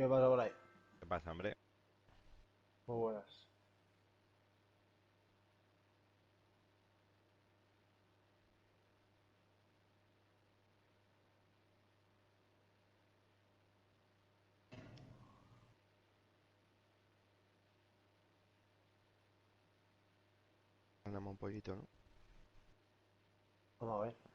¿Qué pasa por ahí? ¿Qué pasa, hombre? Muy buenas. Andamos un poquito, ¿no? Vamos a ver.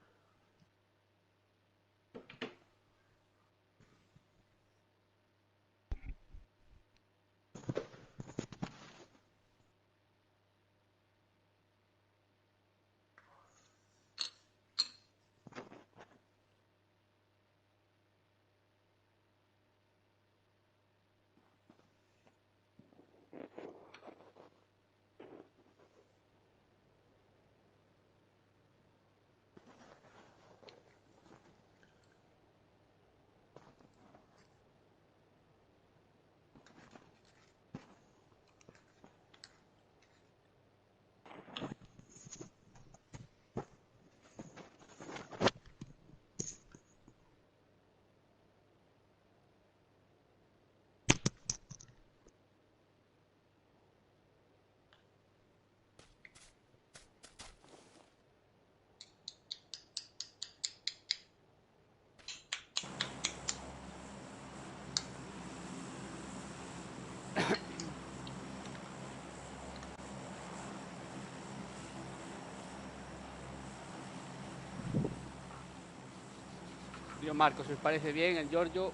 Dios Marcos, si os parece bien, el Giorgio,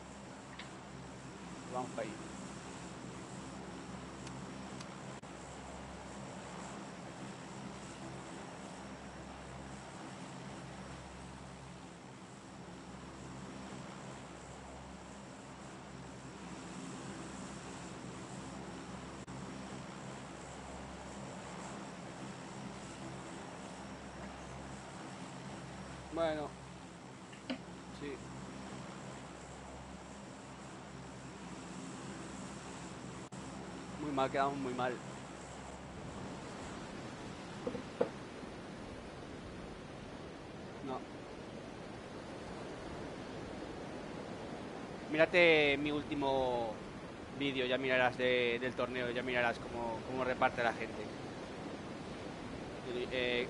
vamos para ahí. Bueno, sí. Muy mal, quedamos muy mal. No. Mírate mi último vídeo, ya mirarás del torneo, ya mirarás cómo reparte la gente. Eh,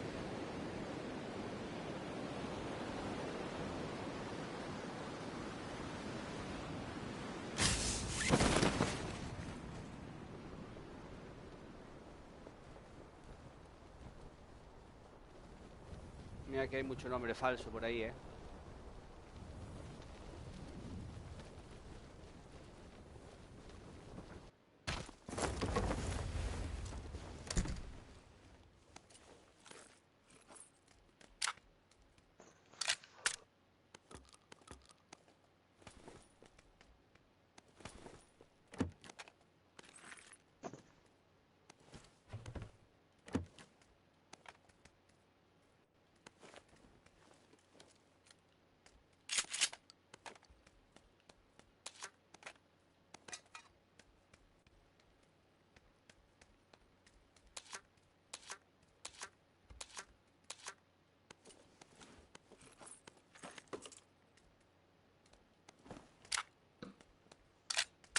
Mira que hay mucho nombre falso por ahí, eh.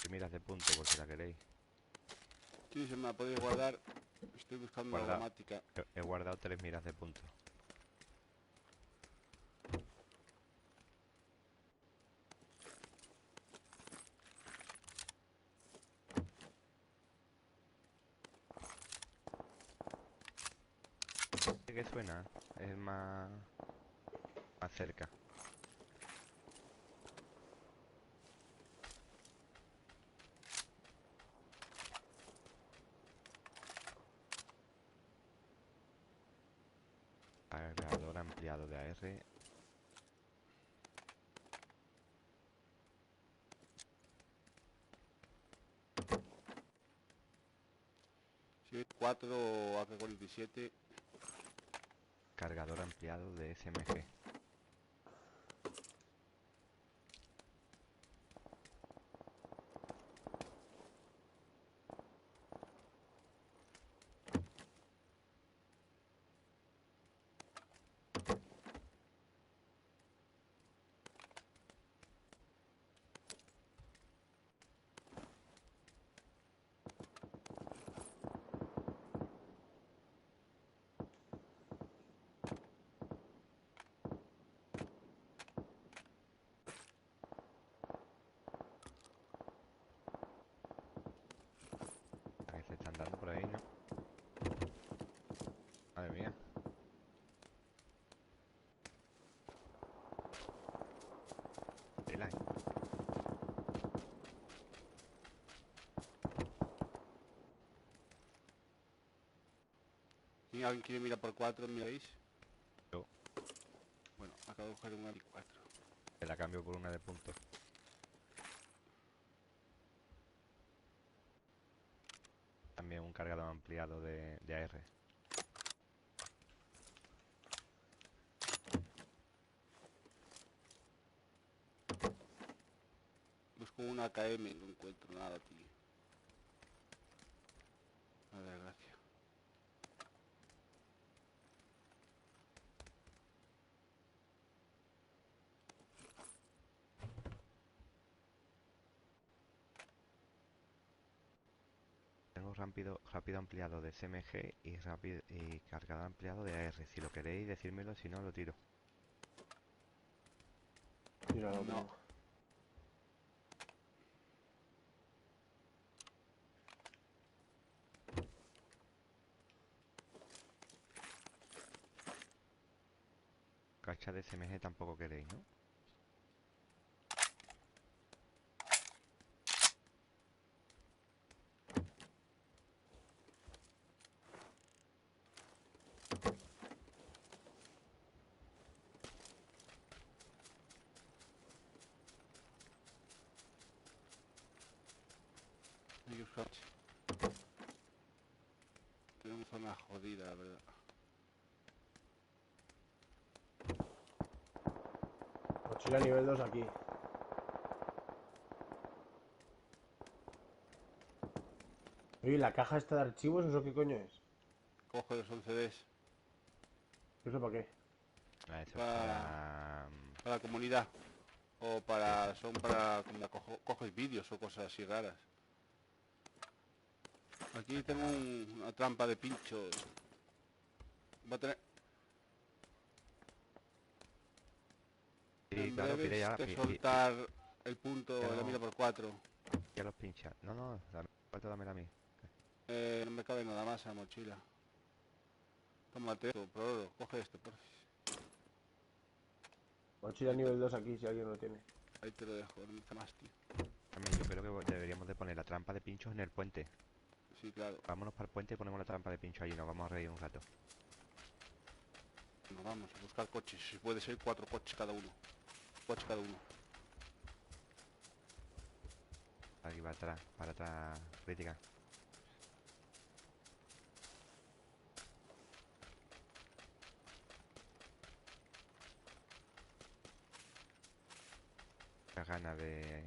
Y miras de punto por si la queréis. Sí, se me la podéis guardar. Estoy buscando la Guarda, gramática. he guardado 3 miras de punto. ¿Qué suena? Es más cerca. Cargador ampliado de AR. Sí, 4 AK-47. Cargador ampliado de SMG. Si alguien quiere mirar por 4, miráis. Yo Bueno, acabo de coger una de 4. te la cambio por una de punto. También un cargador ampliado de AR. Busco una KM, no encuentro nada, tío. A ver, gracias. Tengo rápido ampliado de CMG y cargador ampliado de AR. Si lo queréis, decírmelo, si no, lo tiro. Mira, lo No. tengo. Cacha de CMG tampoco queréis, ¿no? Hay que buscar. Tenemos zona jodida, la verdad. Mochila nivel 2 aquí. Oye, ¿la caja esta de archivos, eso qué coño es? Coge los 11 Ds ¿Eso para qué? Ah, eso es para, para... para la comunidad. O para... son para... como coges vídeos o cosas así raras. Aquí tengo una trampa de pinchos. Va a tener... Sí, en claro, pide breves ya, que soltar el punto ya de la mira por 4. ya los pincha. No, no, dámela a mí. No me cabe nada más en la mochila. Tómate esto, por oro. Coge esto, por Mochila nivel 2 aquí, si alguien lo tiene. ahí te lo dejo, no me hace más, tío. También yo creo que deberíamos de poner la trampa de pinchos en el puente. Sí, claro. Vámonos para el puente y ponemos la trampa de pinchos allí. Nos vamos a reír un rato. Nos vamos a buscar coches. Si puede ser 4 coches cada uno. Coches cada uno. Aquí para atrás, crítica. Las ganas de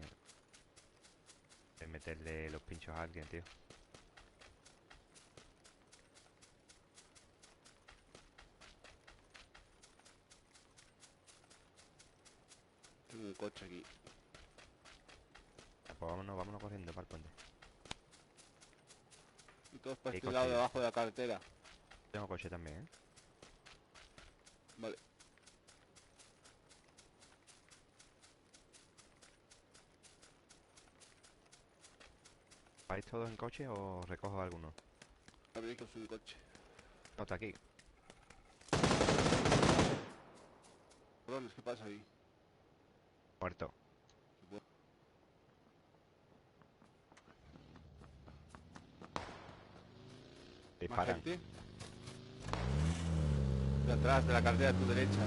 meterle los pinchos a alguien, tío. Tengo un coche aquí. Ah, pues vámonos corriendo para el puente. Y todos para ¿Qué este lado coche? debajo de la carretera. Tengo coche también, ¿eh? Vale. ¿Vais todos en coche o recojo alguno? A ver, que es un coche. No, está aquí. Cabrones, ¿qué pasa ahí? Muerto. ¿Más Disparan. gente? De atrás, de la carretera a tu derecha.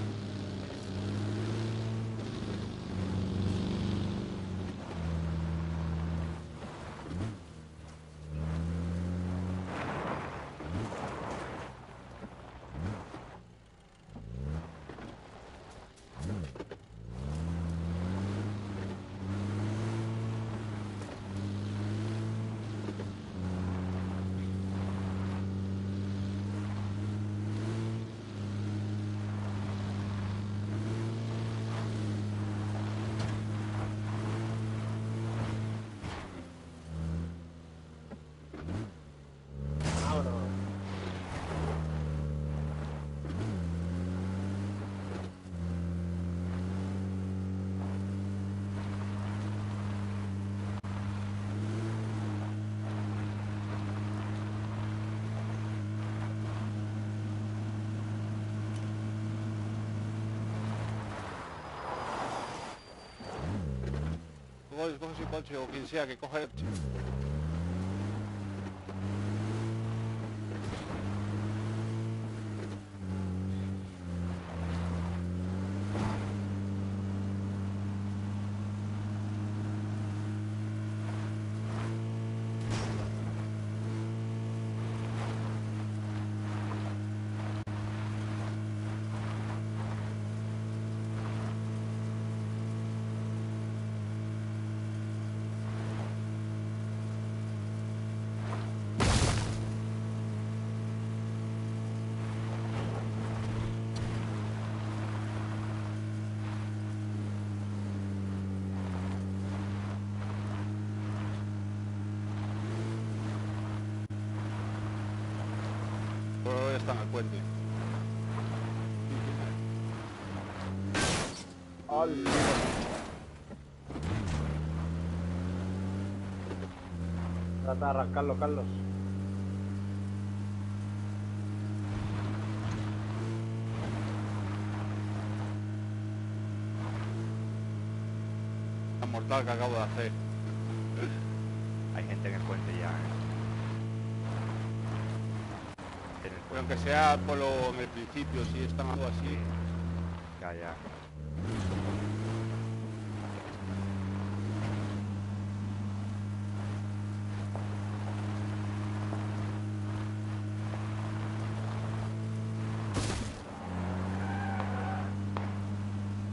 Vámonos. Coge ese coche o quien sea que coja el coche. puente. ¡Hola! Trata de arrancarlo, Carlos. La mortal que acabo de hacer. Hay gente en el puente ya, ¿eh? En el Pero puente. aunque sea por lo, en el principio, si están algo así. Sí. Ya, ya.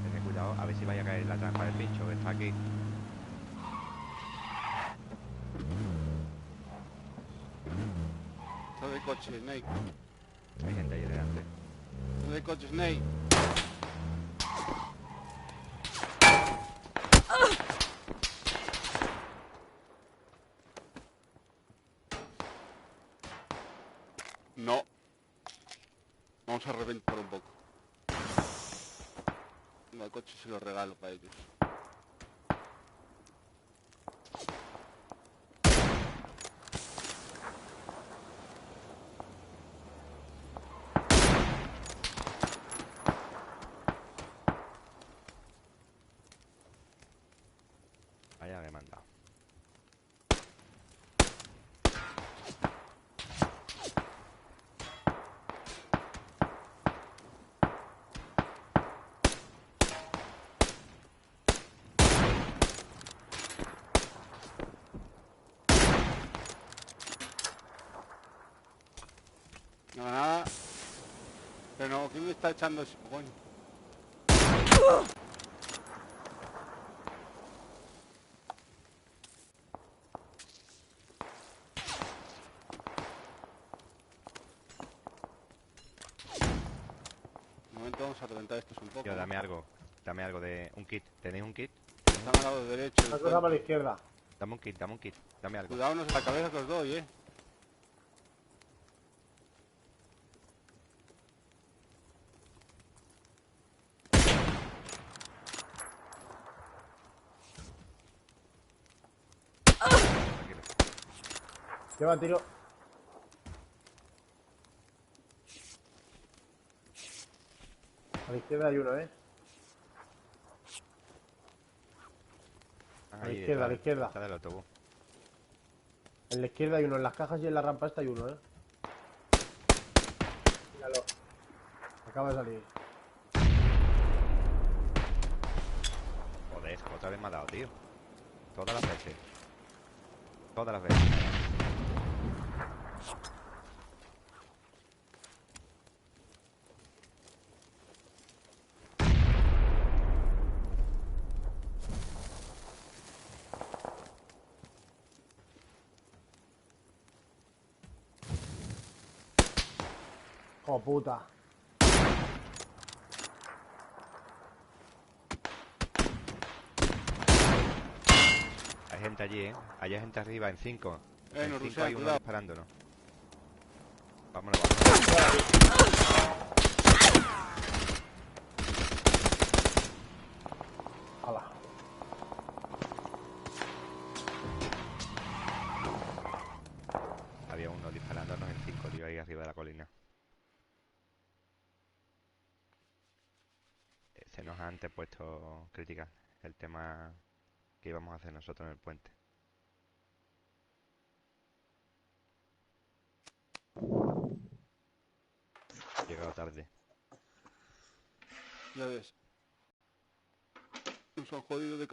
Tened cuidado, a ver si vaya a caer la trampa del pincho que está aquí. Sale del coche, Snake. Hay gente ahí delante. Sale del coche, Snake. No. Vamos a reventar un poco. El coche se lo regalo para ellos. Vaya que me han dado. Nada. Pero no, ¿quién me está echando ese coño? De momento vamos a reventar estos un poco. Tío, dame algo de... un kit. ¿Tenéis un kit? Están al lado derecho del Una cosa para la puente. izquierda. Dame un kit, dame algo. Cuidado, no es la cabeza que os doy, Tranquilo. Lleva tiro. A la izquierda hay uno, Ahí, izquierda, a la detrás, izquierda. detrás del autobús. En la izquierda hay uno. En las cajas y en la rampa esta hay uno, Míralo. Acaba de salir. Joder, otra vez me ha dado, tío. Todas las veces. Todas las veces. ¡Oh, puta! Hay gente allí, ¿eh? Hay gente arriba en 5. En nos 5 rushean, hay uno cuidado. disparándonos. Vámonos, vámonos. ¡Hala! Había uno disparándonos en 5, tío, ahí arriba de la colina. Se nos ha antepuesto críticas el tema que íbamos a hacer nosotros en el puente. Llegado tarde. Ya ves. Nos han jodido de...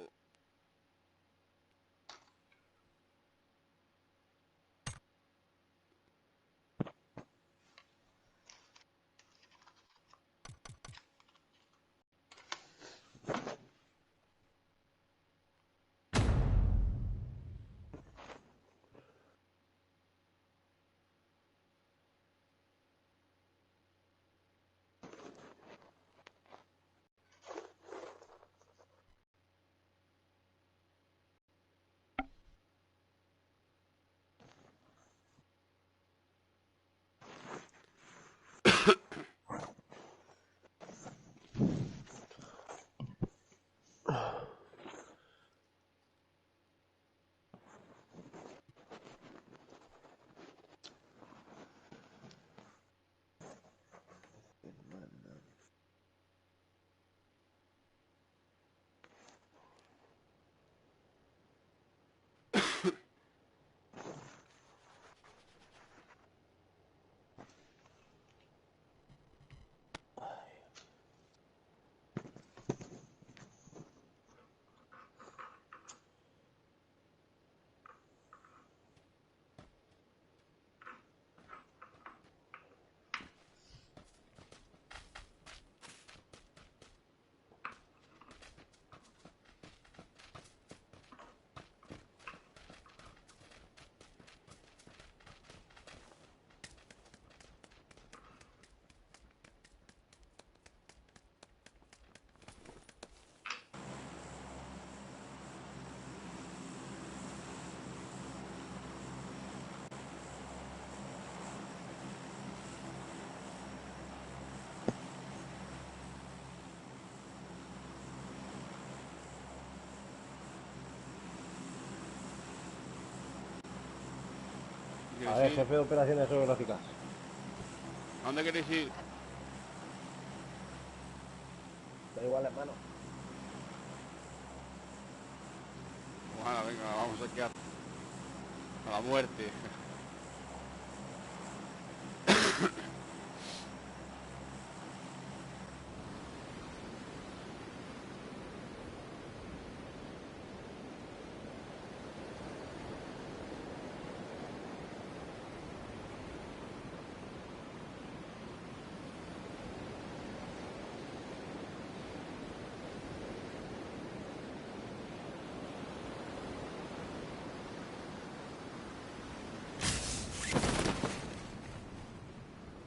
queréis ver, ir? jefe de operaciones geográficas. ¿A dónde queréis ir? Da igual, hermano. Bueno, venga, vamos aquí a la muerte.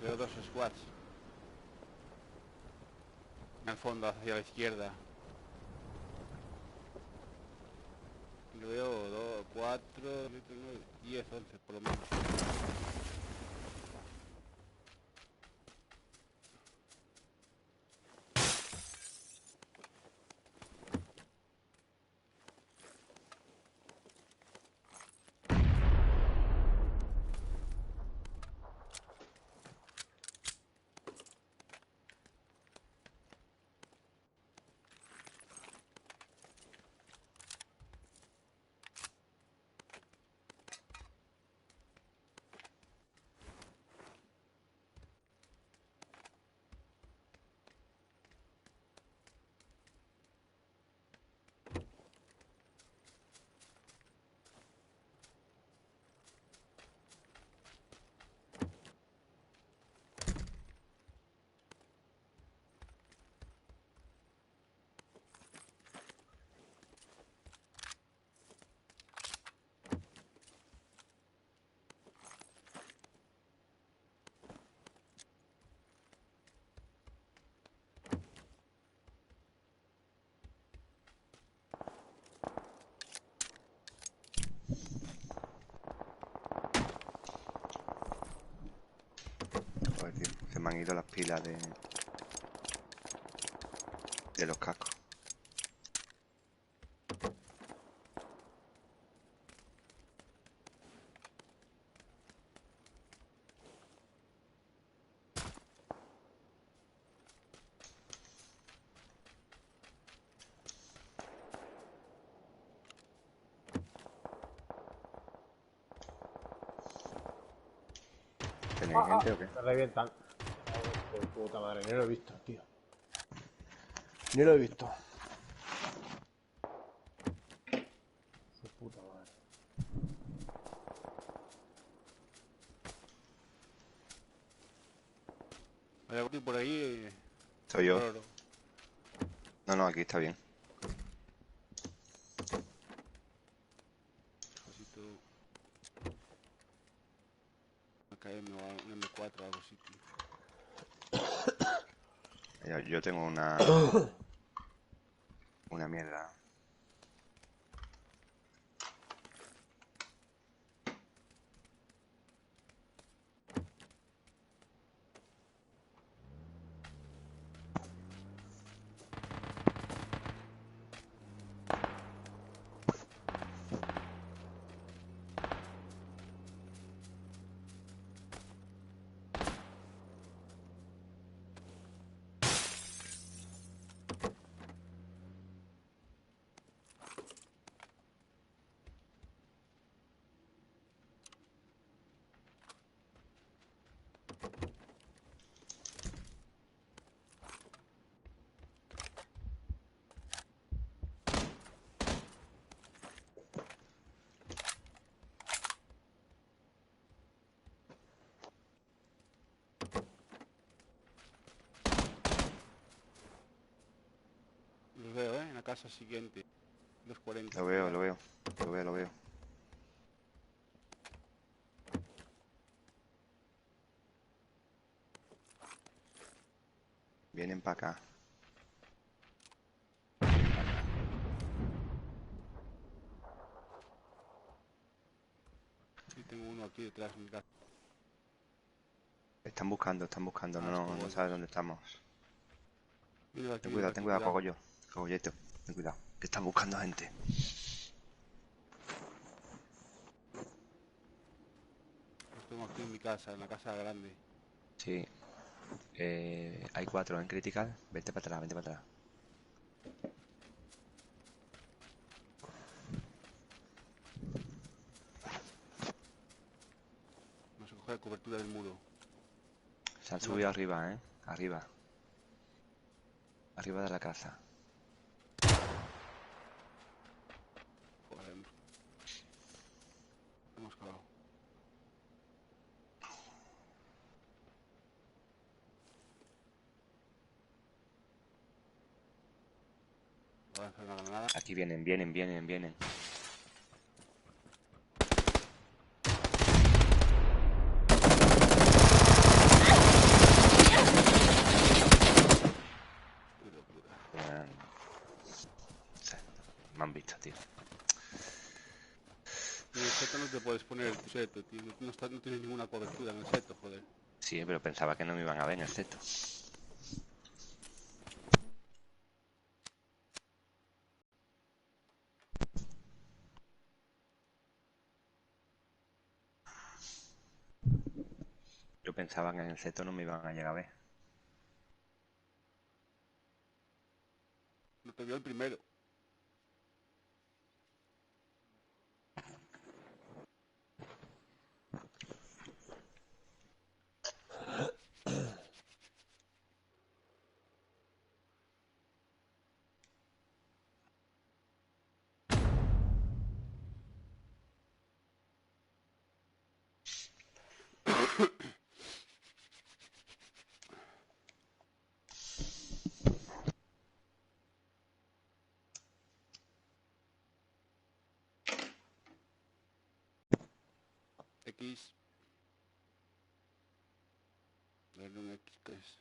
Veo dos squads. Al fondo, hacia la izquierda. Yo veo 2, 4, 10, 11 por lo menos. Joder, tío, se me han ido las pilas de los cascos. ¿Tenéis gente o qué? Me revientan. De puta madre, ni lo he visto, tío. Ni lo he visto. Su puta madre. Hay algo por ahí. Soy yo. Raro. No, no, aquí está bien. Cosito. AKM o un M4 o algo así, tío. Yo tengo una mierda. Los veo, en la casa siguiente. 240. Lo veo, lo veo. Lo veo, lo veo. Vienen para acá. Sí, tengo uno aquí detrás de mi casa. Están buscando, están buscando. No, no, no sabes dónde estamos. Mira aquí, Ten cuidado, cogollo. Cogolleto. Ten cuidado. Que están buscando gente. Los tengo aquí en mi casa, en la casa grande. Sí. Hay 4 en critical. Vente para atrás, vente para atrás. No se coge la cobertura del muro. Se han No. subido arriba, ¿eh? Arriba. Arriba de la casa. Joder. Hemos cagado. Voy a hacer una granada. Aquí vienen, vienen, vienen, vienen. Qué locura. Sí, me han visto, tío. Y en el seto no te puedes poner el seto, tío. No tienes ninguna cobertura en el seto, joder. Sí, pero pensaba que no me iban a ver en el seto. Yo pensaba que en el seto no me iban a llegar a ver. No te vio el primero. X. Darle un X, ¿qué es?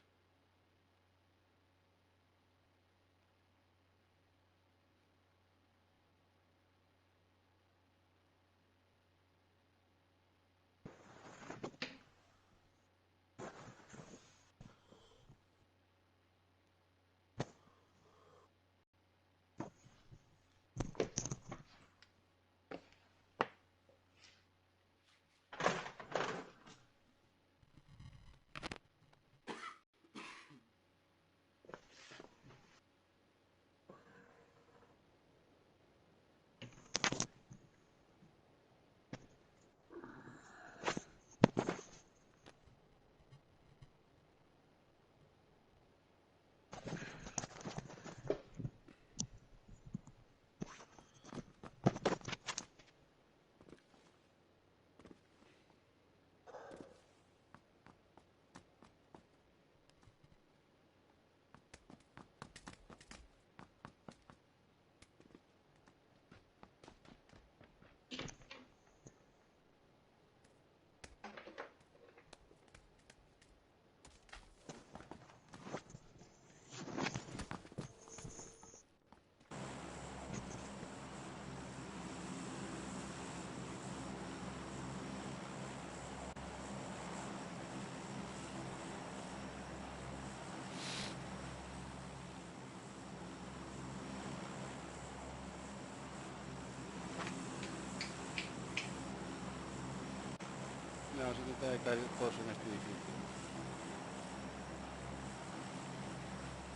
Vamos a intentar caer todos en este edificio.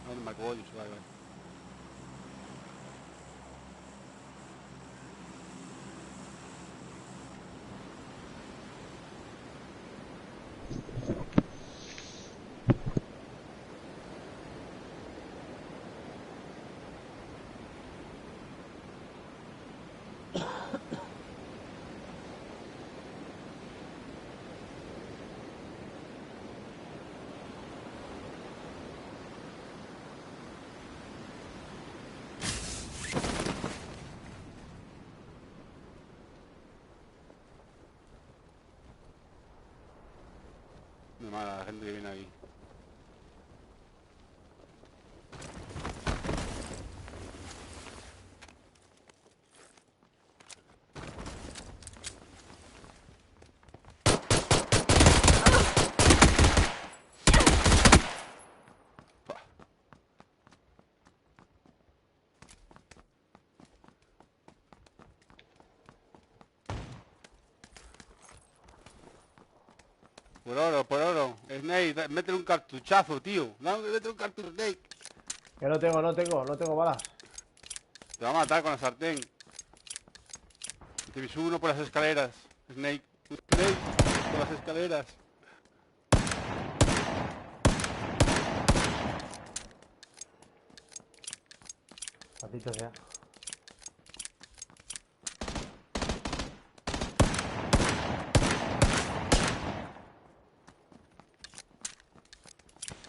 ¿Dónde me acabo yo? Vale, vale. Por oro, por oro. Snake, métele un cartuchazo, tío. No, métele un cartucho, Snake. Que no tengo balas. Te va a matar con la sartén. Te subo uno por las escaleras. Snake. Snake, por las escaleras. Maldito sea.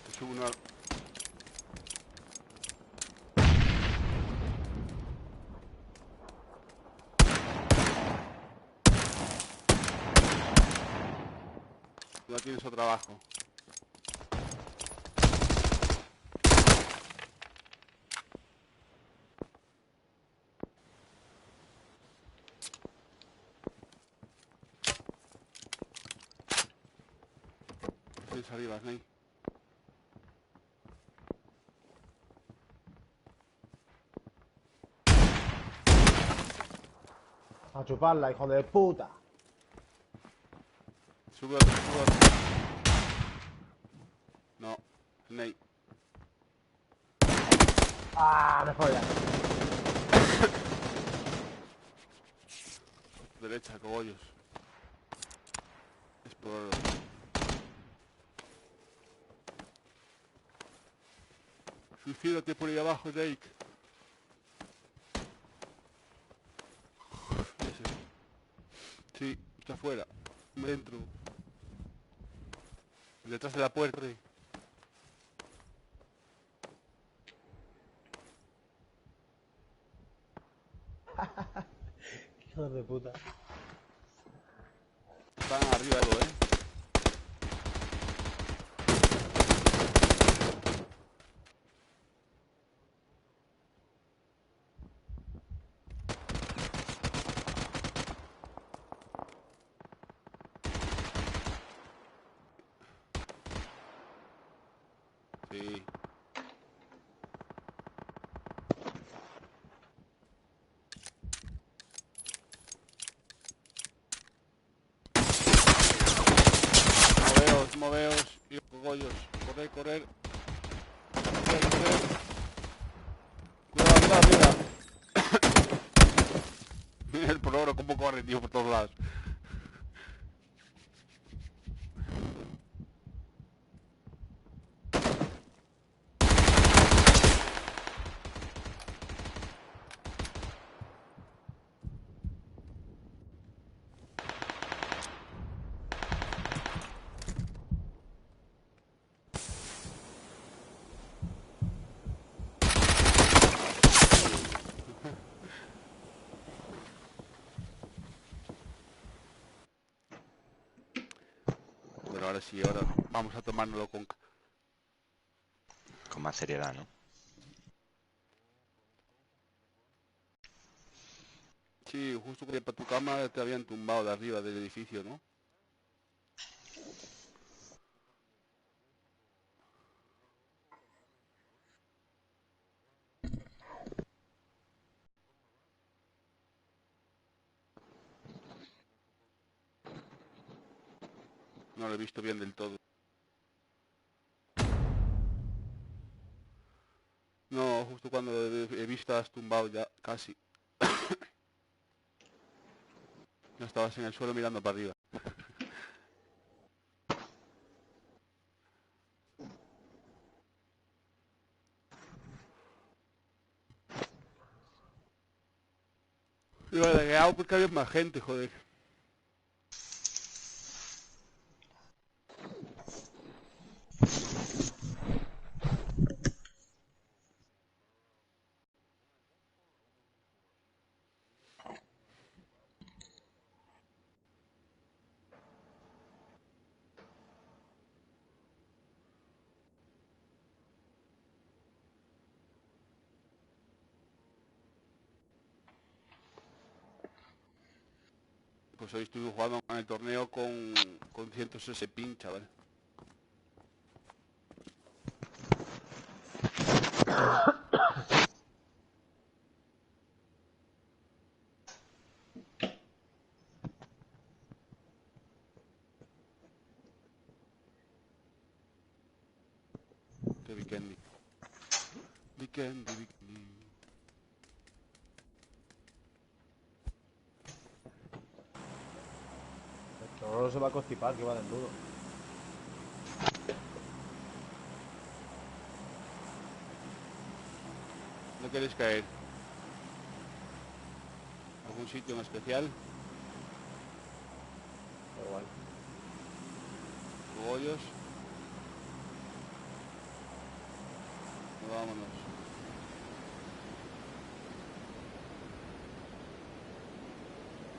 Te subo uno al... Tú ya tienes otro abajo. Tienes arriba, Snake. A chuparla, hijo de puta. Sube otro, sube otro. No, Snake. Ah, me jodas. Derecha, cogollos. Es por oro. Suicídate por ahí abajo, Snake. Ese. Sí, está afuera. Dentro. Detrás de la puerta. Hijo de puta. Están arriba de todo, Sí. Moveos, moveos. Y cogollos. Correr, correr. Correr, correr. Cuidado, arriba, arriba. Mira el por oro cómo corre, tío, por todos lados. Pero ahora sí, ahora vamos a tomárnoslo con... Con más seriedad, ¿no? Sí, justo que para tu cama te habían tumbado de arriba del edificio, ¿no? No lo he visto bien del todo. No, justo cuando he visto has tumbado ya, casi. No estabas en el suelo mirando para arriba. Y me he quedado porque había más gente, joder. Pues hoy estuve jugando en el torneo con 106 pin, chaval. Qué Vikendi. Vikendi, Vikendi. El Tororo se va a constipar, que va desnudo. ¿No queréis caer? ¿Algún sitio en especial? Da igual. ¿Cogollos? No, vámonos.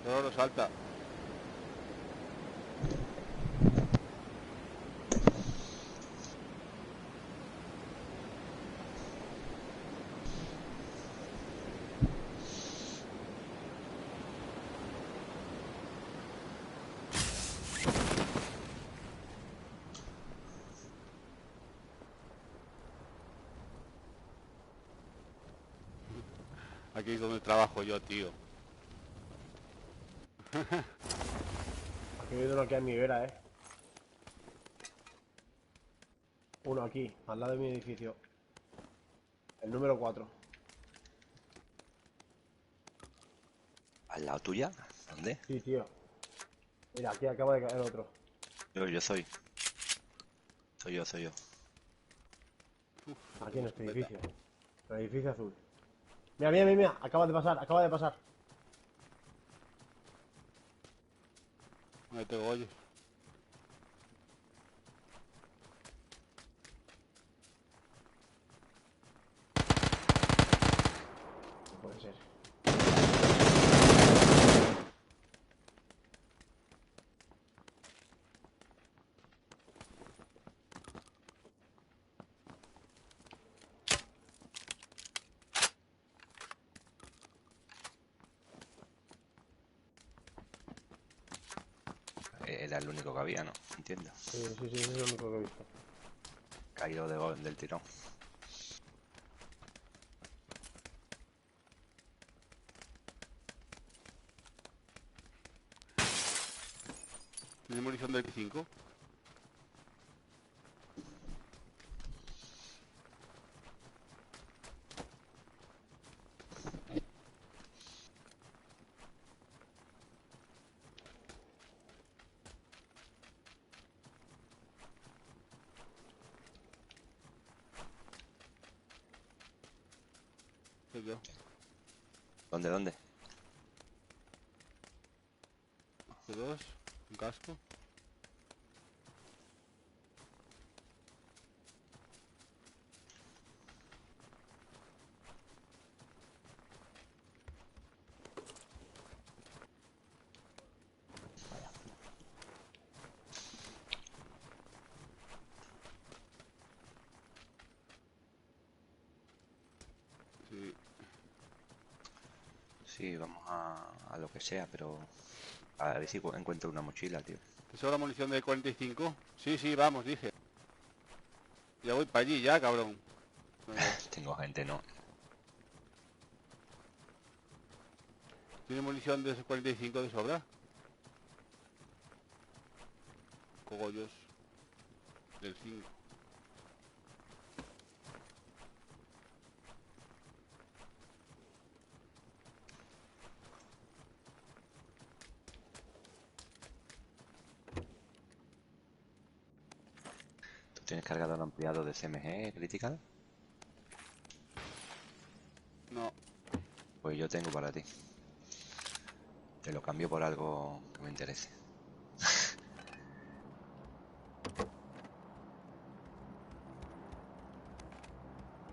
Tororo, salta. Aquí es donde trabajo yo, tío. Aquí hay uno aquí en mi vera, Uno aquí, al lado de mi edificio. El número 4. ¿Al lado tuya? ¿Dónde? Sí, tío. Mira, aquí acaba de caer otro. Yo soy. Soy yo. Aquí en este edificio. En el edificio azul. Mira, mira, mira, mira. Acaba de pasar, acaba de pasar. Ahí te cogollos. No puede ser. Era el único que había, ¿no? Entiendo. Sí, sí, sí, ese es lo único que he visto. Caído del tirón. ¿Tienes munición del 5? Soy yo. ¿Dónde? C2, un casco. Sí. Sí, vamos a lo que sea, pero... A ver si encuentro una mochila, tío. ¿Te sobra munición de 45? Sí, sí, vamos, dije. Ya voy para allí, ya, cabrón. Tengo gente, ¿no? ¿Tiene munición de 45 de sobra? Cogollos. Del 5. ¿Tú tienes cargado el ampliado de CMG Critical? No. Pues yo tengo para ti. Te lo cambio por algo que me interese.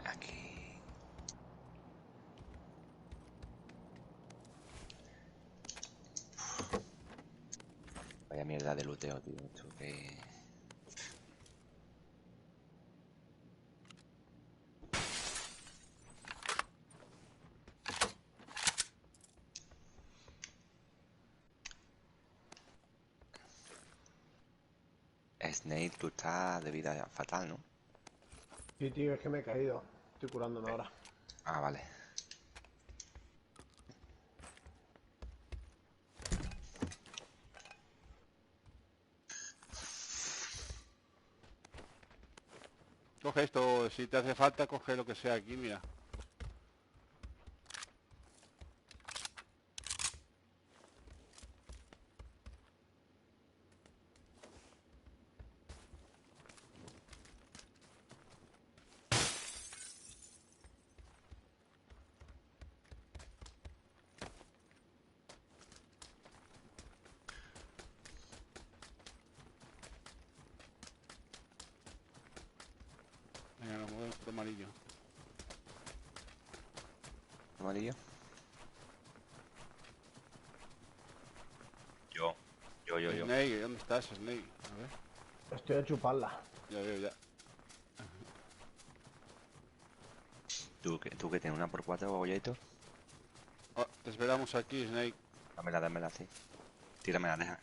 Aquí. Vaya mierda de luteo, tío. Esto que... Snake, tú estás de vida fatal, ¿no? Sí, tío, es que me he caído. Estoy curándome ahora. Ah, vale. Coge esto, si te hace falta, coge lo que sea aquí, mira. Venga, nos movemos por amarillo. Amarillo. Yo. Snake, ¿dónde estás, Snake? A ver, Estoy a chuparla. ya veo, ya. ¿Tú que tienes una por 4 bolletos? Oh, te esperamos aquí, Snake. Dámela, sí. Tírame la deja.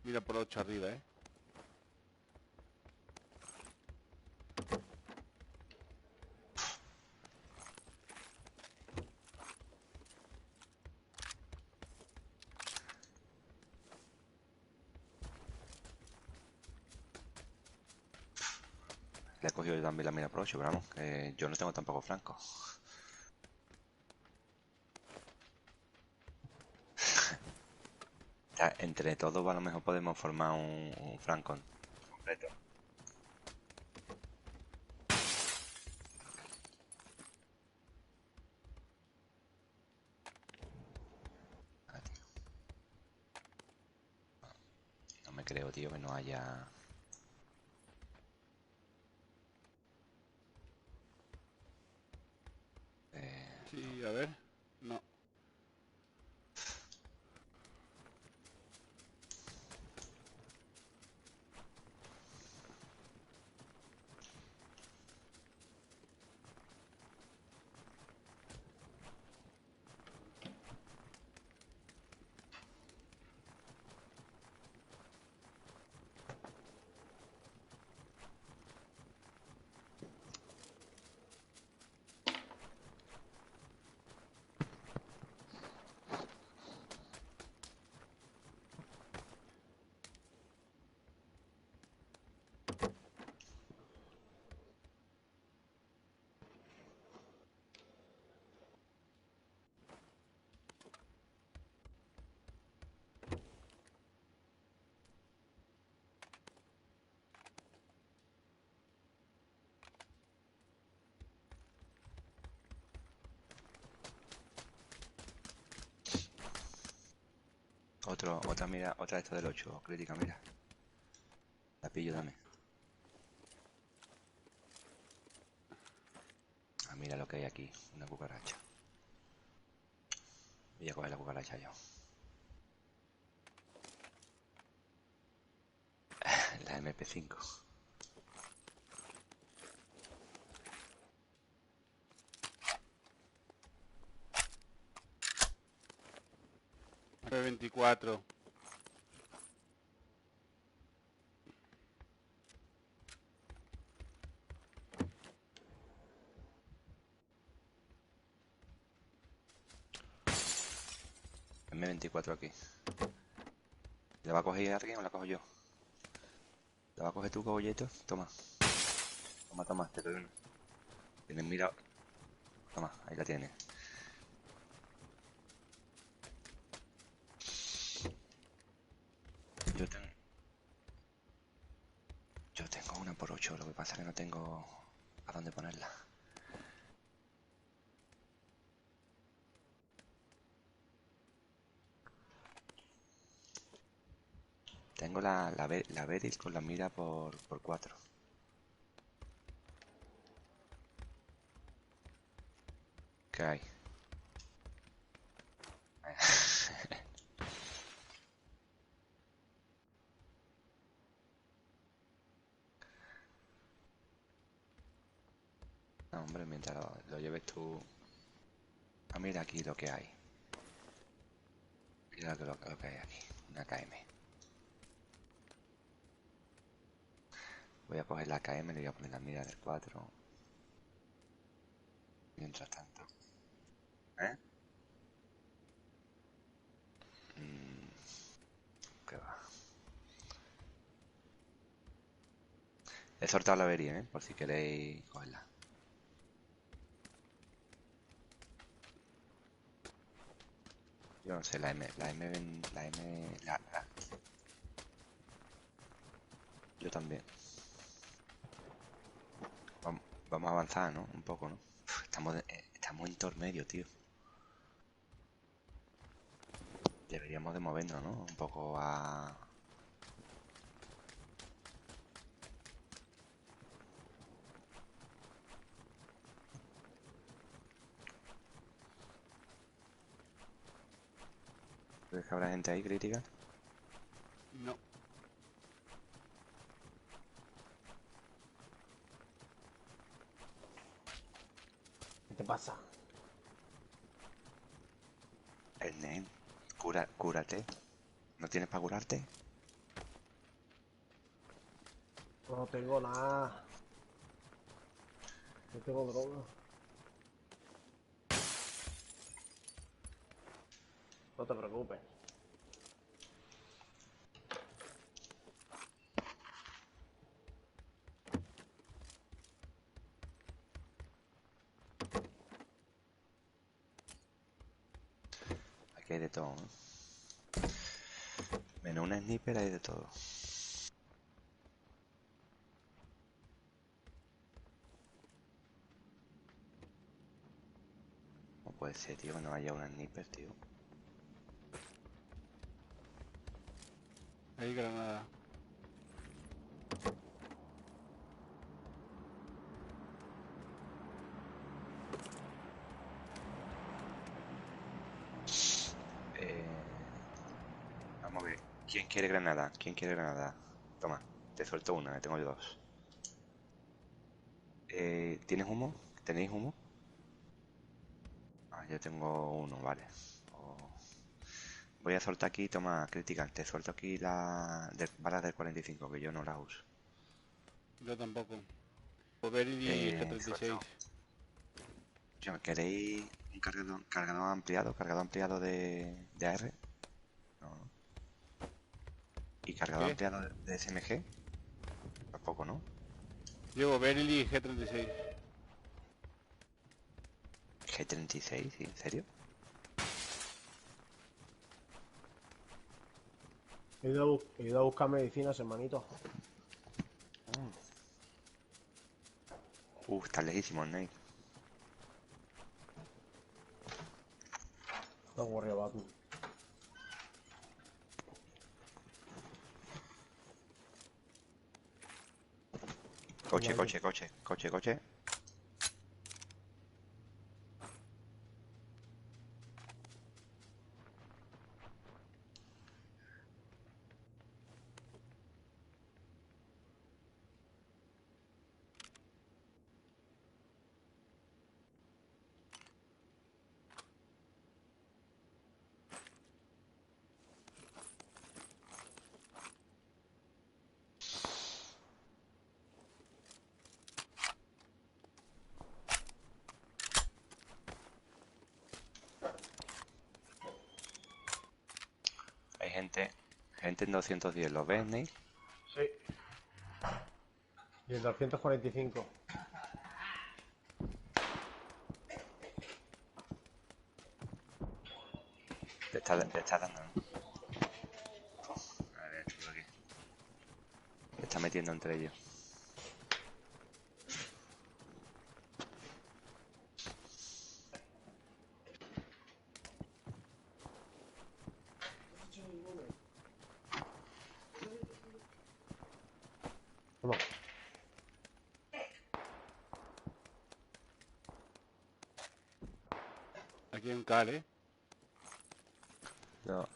Mira por 8 arriba, ¿eh? Le he cogido yo también la mira por 8, pero vamos, que yo no tengo tampoco franco. O sea, entre todos a lo mejor podemos formar un franco completo. Ah, tío. No me creo, tío, que no haya... Sí, a ver. No. Otra mira, otra de esta del 8, crítica, mira. La pillo también. Ah, mira lo que hay aquí, una cucaracha. Voy a coger la cucaracha yo. La MP5. P24. M24 aquí. ¿La va a coger alguien o la cojo yo? ¿La va a coger tú, cogolleto? Toma. Toma, te doy una. Tienes mira. Toma, ahí la tienes. Yo tengo una por 8, lo que pasa es que no tengo a dónde ponerla. Tengo la Beryl con la mira por 4. ¿Qué hay? No, hombre, mientras lo lleves tú... Ah, mira aquí lo que hay. Mira lo que hay aquí. Una KM. Voy a coger la KM, le voy a poner la mira del 4. Mientras tanto. ¿Eh? ¿Qué va? He soltado la avería, ¿eh? Por si queréis cogerla. Yo no sé, yo también. Vamos a avanzar, ¿no? Un poco, ¿no? Estamos en intermedio, tío. Deberíamos de movernos, ¿no? Un poco a... ¿Crees que habrá gente ahí crítica? No. ¿Qué te pasa? Ernest, cúrate. ¿No tienes para curarte? No tengo nada. No tengo droga. No te preocupes. Aquí hay de todo, ¿no? Menos un sniper hay de todo. No puede ser, tío, que no haya un sniper, tío. Hay granada. Eh, Vamos a ver. ¿Quién quiere granada? ¿Quién quiere granada? Toma, te suelto una, que tengo yo dos. ¿Tienes humo? ¿Tenéis humo? Ah, yo tengo uno, vale. Oh. Voy a soltar aquí, toma, crítica. Te suelto aquí balas del 45, que yo no las uso. Yo tampoco. Poveril y G36. Suelto. ¿Queréis un cargador ampliado? ¿Cargador ampliado de AR? No, no. ¿Y cargador ¿Qué? ampliado de SMG? Tampoco, ¿no? Llevo Beryl y G36. G36, ¿sí? ¿En serio? He ido a buscar medicinas, hermanito. Está lejísimo, Snake. No worry about me. Coche, Vale. coche, coche, coche, coche. Hay gente en 210, ¿lo ves, Snake? Sí. Y el 245. Te está dando, ¿no? A ver, esto aquí. Se está metiendo entre ellos. Toma. Aquí hay un cal, ¿eh?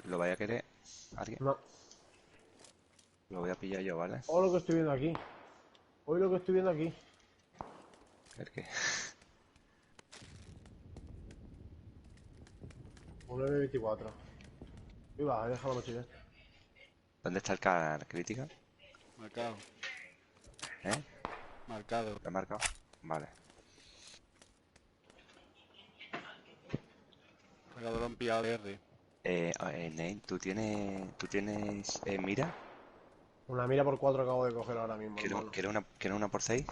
¿Lo vaya a querer alguien? No. Lo voy a pillar yo, ¿vale? Hoy lo que estoy viendo aquí. Hoy lo que estoy viendo aquí. ¿El qué? Un M24. Y va, deja la mochila. ¿Dónde está el car crítica? Marcado. ¿Eh? Marcado. ¿Lo he marcado? Vale. Cargador ampliado de R. Nate, ¿tú tienes mira? Una mira por 4 acabo de coger ahora mismo, ¿Quieres hermano. una por 6?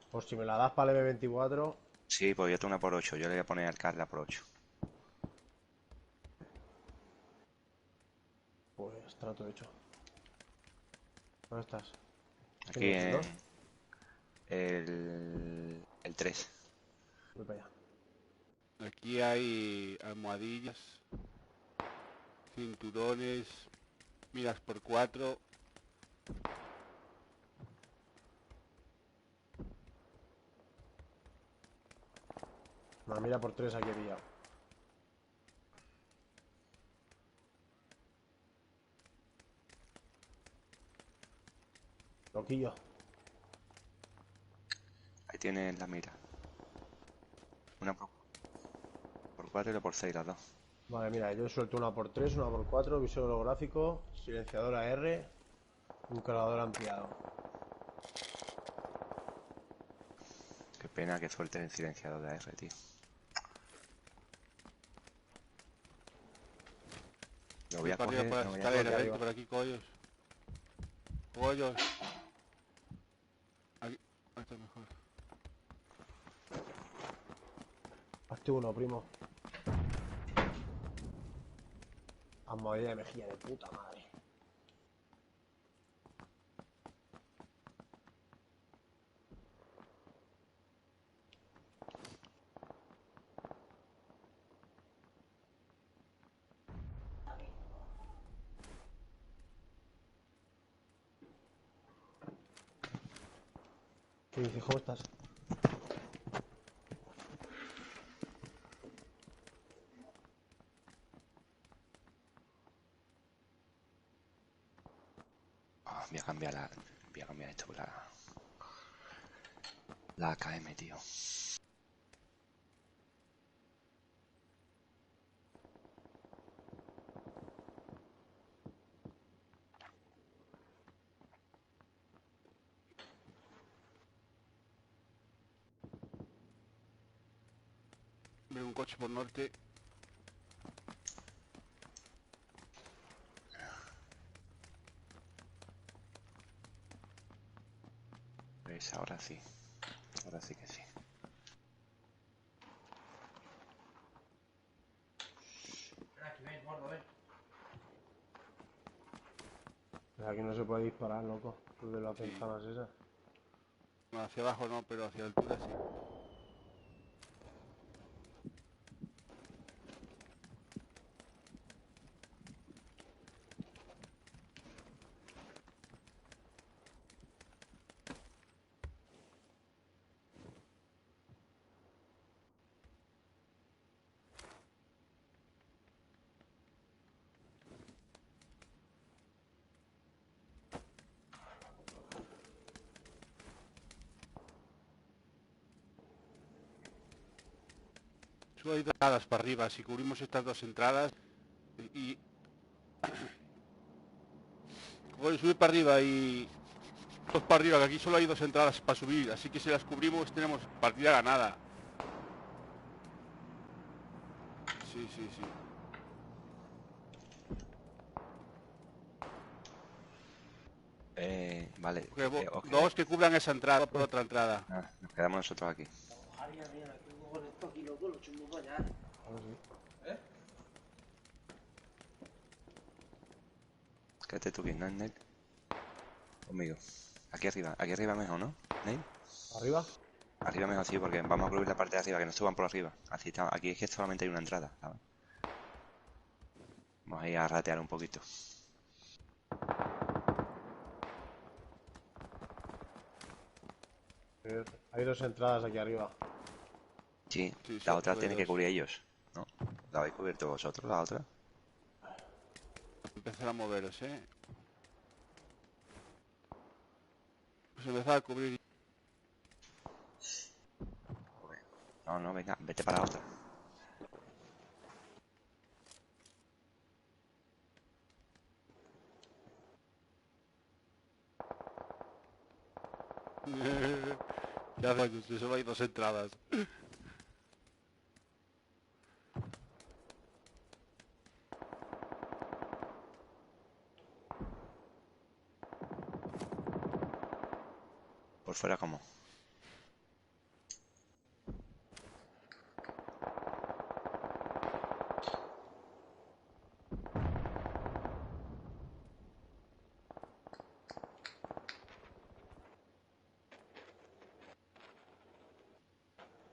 Pues si me la das para el M24, Sí, pues yo tengo una por 8. Yo le voy a poner al Carla por 8. pues trato hecho. ¿Dónde estás? Aquí ¿Tienes el en 2? el 3. Voy para allá. Aquí hay almohadillas, cinturones, miras por 4. Una mira por 3 aquí he pillado. Loquillo. Ahí tienes la mira. Una por 4 y la por 6, las dos. Vale, mira, yo suelto una por 3, una por 4, visor holográfico, silenciadora R, un cargador ampliado. Qué pena que sueltes el silenciador de AR, tío. Lo voy a Para arriba, coger, por lo las voy a escaleras, aquí vente arriba. por aquí, collos. Collos. Aquí, ahí está mejor. Hazte uno, primo. Almohadilla de mejilla de puta madre. ¿Qué dices? ¿Cómo estás? Voy a cambiar esto por la AKM, tío. Veo un coche por norte. Pues ahora sí. Ahora sí que sí. Pero aquí no se puede disparar, loco. Desde las Sí. ventanas esas. No, hacia abajo no, pero hacia altura sí. Solo hay 2 entradas para arriba. Si cubrimos estas 2 entradas y... Bueno, sube para arriba y... 2 para arriba, que aquí solo hay 2 entradas para subir. Así que si las cubrimos tenemos partida ganada. Sí, sí, sí. Vale. Ok. 2 que cubran esa entrada por otra entrada. Nada, nos quedamos nosotros aquí. Ahora sí. Quédate tú bien, ¿no, Nate? Conmigo. Aquí arriba mejor, ¿no? ¿Nate? ¿Arriba? Arriba mejor sí, porque vamos a cubrir la parte de arriba, que no suban por arriba. Así está, aquí es que solamente hay una entrada, ¿sabes? Vamos a ir a ratear un poquito. Hay 2 entradas aquí arriba. Sí, Sí, la sí, otra pues tiene que 2. cubrir ellos, ¿no? ¿La habéis cubierto vosotros, la otra? Empezar a moveros, ¿eh? Pues empezar a cubrir. No, venga, vete para la otra. Ya rayos, si solo hay 2 entradas. fuera como.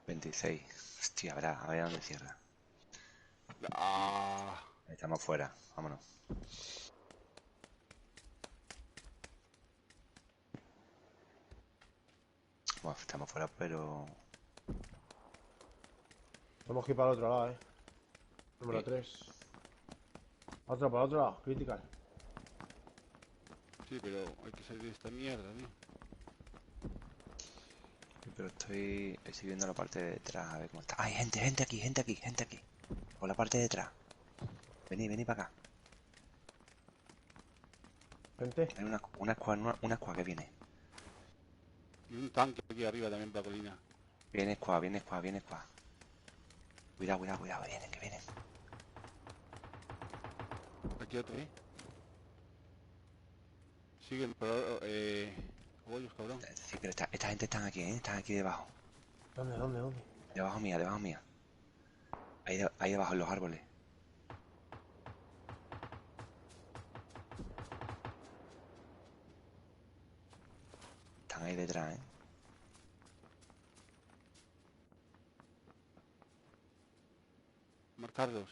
...26... Hostia, a ver dónde cierra. Ah, Estamos fuera, vámonos. Bueno, estamos fuera, pero... Tenemos que ir para el otro lado, Número Sí. 3. Otro para el otro lado, critical. sí, pero hay que salir de esta mierda, tío. Pero estoy viendo la parte de detrás, a ver cómo está. ¡Ay, gente aquí! Por la parte de detrás. Vení para acá. Gente. Hay una squad que viene. Y un tanque aquí arriba también para la colina. Viene squad. Cuidado, que vienen. Aquí otro, Siguen, pero... Bollos, cabrón. Sí, pero esta gente están aquí, Están aquí debajo. ¿Dónde? Debajo mía. Ahí debajo en los árboles. Están ahí detrás, Marcarlos.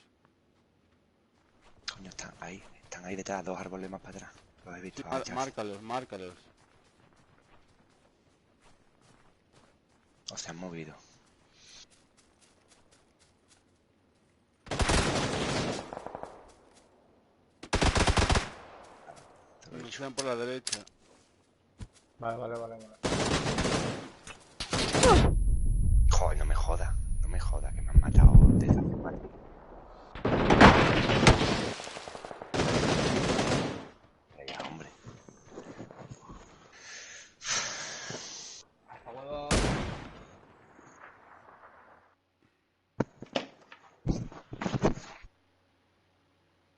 Coño, están ahí detrás, 2 árboles más para atrás. Los he Sí, visto agacharse. márcalos. O se han movido. Te lo he Nos dicho. quedan por la derecha. Vale.